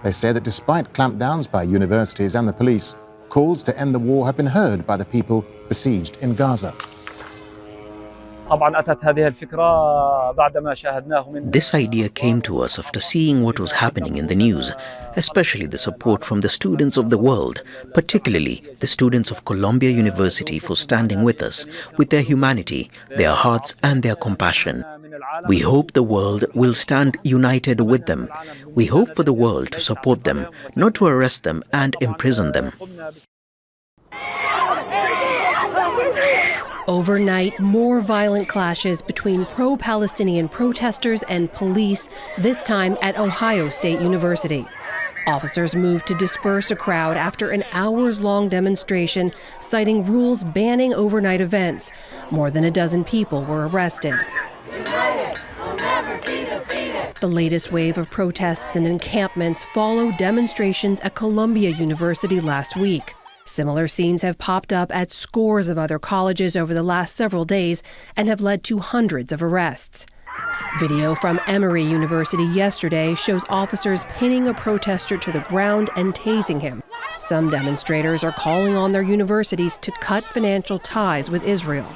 They say that despite clampdowns by universities and the police, calls to end the war have been heard by the people besieged in Gaza. This idea came to us after seeing what was happening in the news, especially the support from the students of the world, particularly the students of Columbia University, for standing with us, with their humanity, their hearts and their compassion. We hope the world will stand united with them. We hope for the world to support them, not to arrest them and imprison them. Overnight, more violent clashes between pro-Palestinian protesters and police, this time at Ohio State University. Officers moved to disperse a crowd after an hours-long demonstration, citing rules banning overnight events. More than a dozen people were arrested. The latest wave of protests and encampments followed demonstrations at Columbia University last week. Similar scenes have popped up at scores of other colleges over the last several days and have led to hundreds of arrests. Video from Emory University yesterday shows officers pinning a protester to the ground and tasing him. Some demonstrators are calling on their universities to cut financial ties with Israel.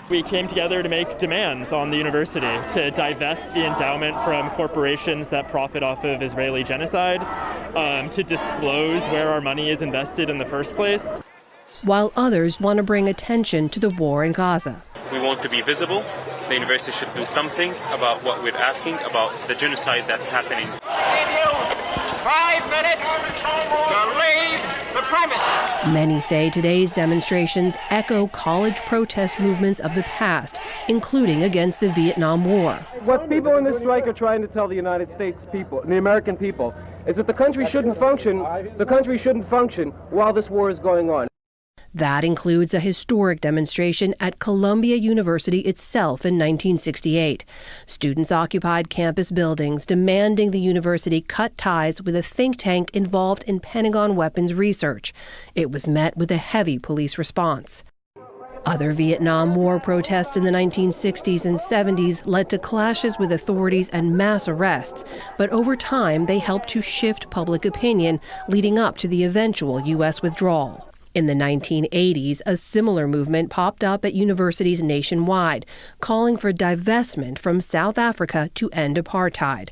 We came together to make demands on the university to divest the endowment from corporations that profit off of Israeli genocide, to disclose where our money is invested in the first place. While others want to bring attention to the war in Gaza. We want to be visible. The university should do something about what we're asking about the genocide that's happening. 5 minutes to leave the premises. Many say today's demonstrations echo college protest movements of the past, including against the Vietnam War. What people in this strike are trying to tell the United States people, the American people, is that the country shouldn't function while this war is going on. That includes a historic demonstration at Columbia University itself in 1968. Students occupied campus buildings demanding the university cut ties with a think tank involved in Pentagon weapons research. It was met with a heavy police response. Other Vietnam War protests in the 1960s and 70s led to clashes with authorities and mass arrests, but over time they helped to shift public opinion, leading up to the eventual U.S. withdrawal. In the 1980s, a similar movement popped up at universities nationwide, calling for divestment from South Africa to end apartheid.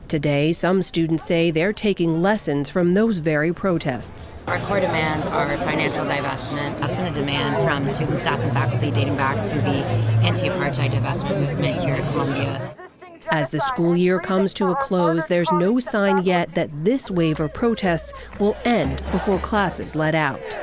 Today, some students say they're taking lessons from those very protests. Our core demands are financial divestment. That's been a demand from student, staff, and faculty dating back to the anti-apartheid divestment movement here at Columbia. As the school year comes to a close, there's no sign yet that this wave of protests will end before classes let out.